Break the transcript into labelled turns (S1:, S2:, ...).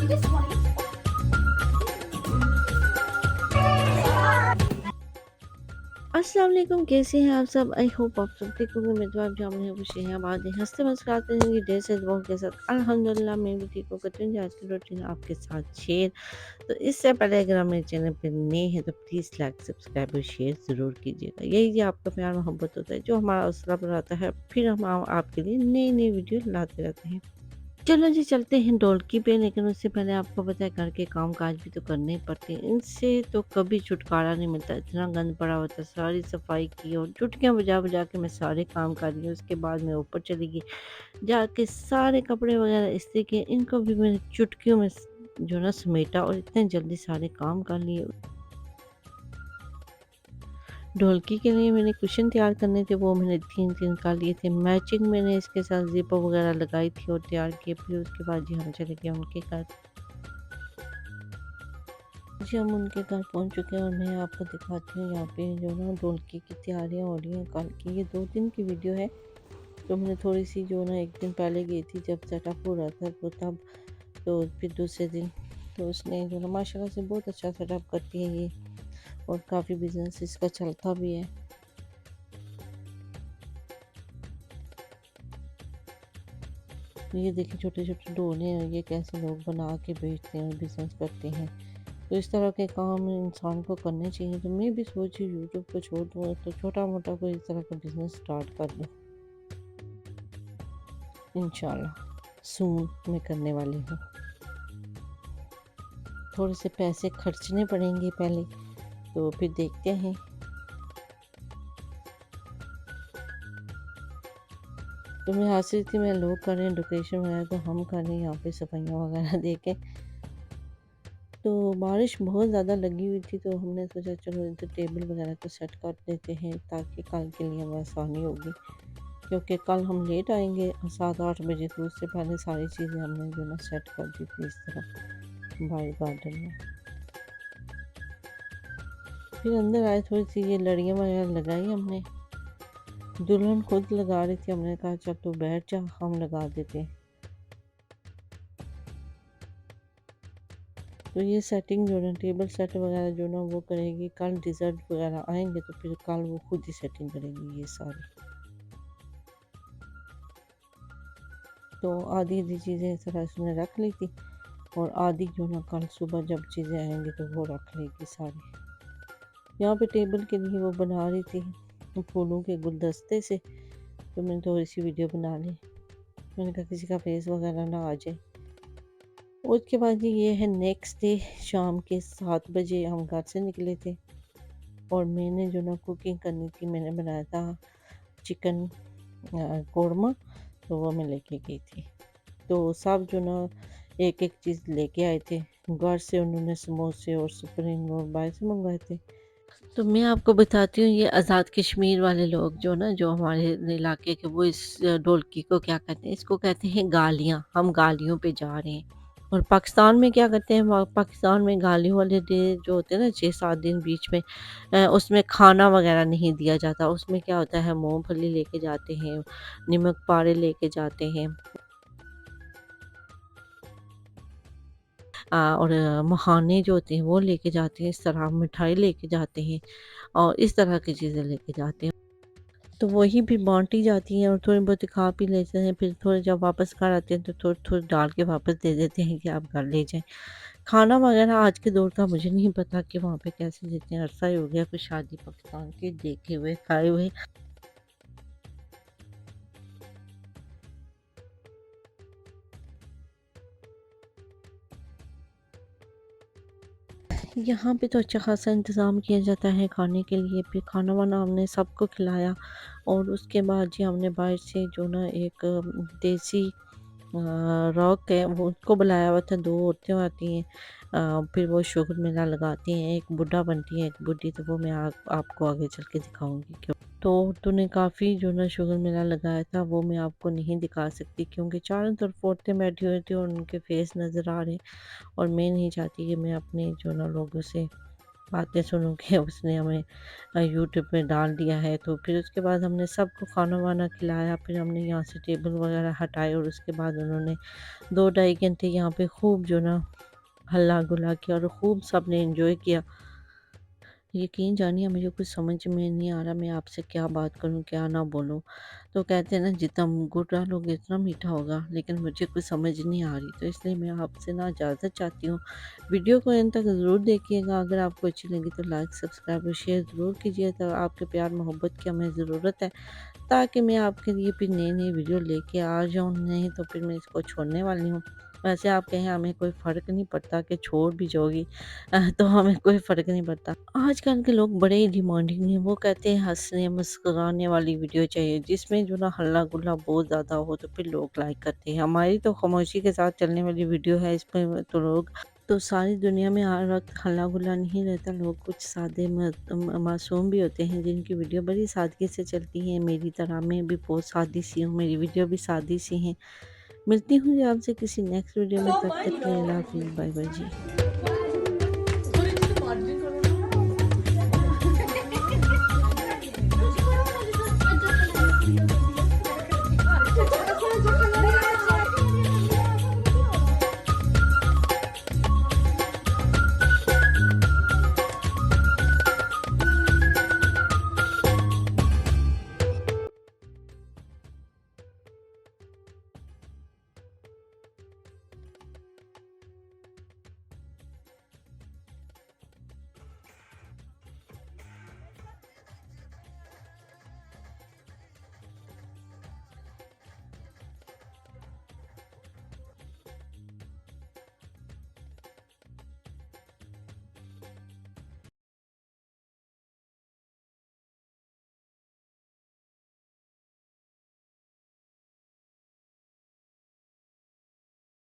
S1: अस्सलाम वालेकुम, कैसे हैं आप सब? आई होप आप सब ठीक होंगे। मैं तो आप जामुन है खुशी हैं आबाद हैं हंसते मुस्कुराते रहेंगे ढेर से दुआओं के साथ। अल्हम्दुलिल्लाह मैं भी ठीक हूँ। करती हूँ आज की रूटीन आपके साथ शेयर। तो इससे पहले अगर आप मेरे चैनल पर नए हैं तो प्लीज़ लाइक सब्सक्राइब और शेयर ज़रूर कीजिएगा। यही जी आपका प्यार मोहब्बत होता है जो हमारा हौसला बढ़ाता है। फिर हम आपके लिए नई नई वीडियो लाते रहते हैं। चलो जी चलते हैं ढोलकी पे, लेकिन उससे पहले आपको पता है घर के काम काज भी तो करने ही पड़ते हैं। इनसे तो कभी छुटकारा नहीं मिलता, इतना गंद पड़ा होता है। सारी सफाई की और चुटकियाँ बजा बजा के मैं सारे काम कर रही हूँ। उसके बाद मैं ऊपर चली गई, जाके सारे कपड़े वगैरह इस्त्री किए, इनको भी मैंने चुटकियों में जो ना समेटा और इतने जल्दी सारे काम कर लिए। ढोलकी के लिए मैंने कुशन तैयार करने थे, वो मैंने 3 कर लिए थे। मैचिंग मैंने इसके साथ ज़िप वगैरह लगाई थी और तैयार किए। फिर उसके बाद जी हम चले गए उनके घर। जी हम उनके घर पहुंच चुके हैं और मैं आपको दिखाती हूँ यहाँ पे जो ना ढोलकी की तैयारियाँ हो रही हैं कल की। ये 2 दिन की वीडियो है। तो मैंने थोड़ी सी जो ना एक दिन पहले गई थी जब सेटअप हो रहा था तो तब। तो फिर दूसरे दिन तो उसने जो ना माशाल्लाह से बहुत अच्छा सेटअप करती है ये, और काफ़ी बिजनेस इसका चलता भी है। तो ये देखिए छोटे छोटे डोले हैं, ये कैसे लोग बना के बेचते हैं और बिजनेस करते हैं। तो इस तरह के काम इंसान को करने चाहिए। तो मैं भी सोची यूट्यूब को छोड़ दूँ तो छोटा मोटा कोई इस तरह का बिजनेस स्टार्ट कर दूँ। इंशाल्लाह सून मैं करने वाली हूँ। थोड़े से पैसे खर्चने पड़ेंगे पहले, तो फिर देखते हैं। तो मैं हंस रही थी, मैं लोग कर रहे हैं डेकोरेशन वगैरह तो हम कर रहे हैं यहाँ पे सफाइयाँ वगैरह दे के। तो बारिश बहुत ज़्यादा लगी हुई थी तो हमने सोचा चलो इधर टेबल वगैरह को सेट कर देते हैं ताकि कल के लिए हमें आसानी होगी, क्योंकि कल हम लेट आएंगे 7-8 बजे। तो उससे पहले सारी चीज़ें हमने जो ना सेट कर दी थी इस तरह बाहर गार्डन में। फिर अंदर आए, थोड़ी सी ये लड़ियाँ वगैरह लगाई हमने। दुल्हन खुद लगा रही थी, हमने कहा चल तू बैठ जा हम लगा देते हैं। तो ये सेटिंग जो ना टेबल सेट वगैरह जो ना वो करेगी कल। डिज़र्ट वगैरह आएंगे तो फिर कल वो खुद ही सेटिंग करेंगी ये सारी। तो आधी आधी चीज़ें इस तरह से मैंने रख ली थी और आधी जो ना कल सुबह जब चीज़ें आएंगी तो वो रख लेगी सारी। यहाँ पे टेबल के लिए वो बना रही थी फूलों के गुलदस्ते से, तो मैंने थोड़ी सी वीडियो बना ली। मैंने कहा किसी का फेस वगैरह ना आ जाए। उसके बाद ये है नेक्स्ट डे, शाम के 7 बजे हम घर से निकले थे और मैंने जो ना कुकिंग करनी थी, मैंने बनाया था चिकन कोरमा। तो वो मैं लेके गई थी। तो सब जो ना एक एक चीज़ लेके आए थे घर से। उन्होंने समोसे और स्प्रिंग रोल बाहर से मंगवाए थे। तो मैं आपको बताती हूँ ये आज़ाद कश्मीर वाले लोग जो ना जो हमारे इलाके के, वो इस ढोलकी को क्या कहते हैं, इसको कहते हैं गालियाँ। हम गालियों पे जा रहे हैं। और पाकिस्तान में क्या करते हैं, पाकिस्तान में गालियों वाले डे जो होते हैं ना 6-7 दिन बीच में, उसमें खाना वगैरह नहीं दिया जाता। उसमें क्या होता है, मूंगफली लेके जाते हैं, नमक पारे लेके जाते हैं, और मखाने जो होते हैं वो लेके जाते हैं। इस तरह मिठाई लेके जाते हैं और इस तरह की चीज़ें लेके जाते हैं। तो वही भी बाँटी जाती हैं और थोड़ी बहुत खा पी लेते हैं। फिर थोड़े जब वापस घर आते हैं तो थोड़ी-थोड़ी डाल के वापस दे देते हैं कि आप घर ले जाएँ। खाना वगैरह आज के दौर का मुझे नहीं पता कि वहाँ पे कैसे देते हैं। अरसा ही हो गया कुछ शादी पाकिस्तान की देखे हुए, खाए हुए। यहाँ पे तो अच्छा खासा इंतज़ाम किया जाता है खाने के लिए। फिर खाना-वाना हमने सबको खिलाया और उसके बाद जी हमने बाहर से जो ना एक देसी रॉक है वो उसको बुलाया हुआ था। 2 औरतें आती हैं, फिर वो शुगर मेला लगाती हैं। एक बुड्ढा बनती है, एक बुड्ढी। तो वो मैं आपको आगे चल के दिखाऊंगी क्यों। तो औरतों ने काफ़ी जो ना शुगर मेला लगाया था, वो मैं आपको नहीं दिखा सकती क्योंकि चारों तरफ औरतें बैठी हुई थी और उनके फेस नज़र आ रहे। और मैं नहीं चाहती कि मैं अपने जो ना लोगों से बातें सुन के उसने हमें यूट्यूब पे डाल दिया है। तो फिर उसके बाद हमने सबको खाना वाना खिलाया, फिर हमने यहाँ से टेबल वगैरह हटाए और उसके बाद उन्होंने 2 ढाई घंटे यहाँ पे खूब जो ना हल्ला गुल्ला किया और खूब सबने एंजॉय किया। यकीन जानिए मुझे कुछ समझ में नहीं आ रहा मैं आपसे क्या बात करूं क्या ना बोलूं। तो कहते हैं ना जितना मुंह गुड़ डालोगे उतना मीठा होगा, लेकिन मुझे कुछ समझ नहीं आ रही, तो इसलिए मैं आपसे ना इजाज़त चाहती हूँ। वीडियो को एंड तक ज़रूर देखिएगा, अगर आपको अच्छी लगी तो लाइक सब्सक्राइब और शेयर ज़रूर कीजिए। तो आपके प्यार मोहब्बत की हमें ज़रूरत है, ताकि मैं आपके लिए फिर नई-नई वीडियो लेके आ जाऊँ, नहीं तो फिर मैं इसको छोड़ने वाली हूँ। वैसे आप कहें हमें कोई फ़र्क नहीं पड़ता कि छोड़ भी जाओगी तो हमें कोई फ़र्क नहीं पड़ता। आजकल के लोग बड़े ही डिमांडिंग हैं, वो कहते हैं हँसने मुस्कुराने वाली वीडियो चाहिए, जिसमें जो ना हल्ला-गुल्ला बहुत ज़्यादा हो तो फिर लोग लाइक करते हैं। हमारी तो खामोशी के साथ चलने वाली वीडियो है, इसमें तो लोग तो सारी दुनिया में हर वक़्त हल्ला-गुल्ला नहीं रहता, लोग कुछ सादे मासूम भी होते हैं जिनकी वीडियो बड़ी सादगी से चलती है। मेरी तरह मैं भी बहुत सादी-सी हूँ, मेरी वीडियो भी सादी-सी हैं। मिलती हूँ जी आपसे किसी नेक्स्ट वीडियो में, तब तक के लिए अल्लाह हाफ़िज़, बाय बाय जी।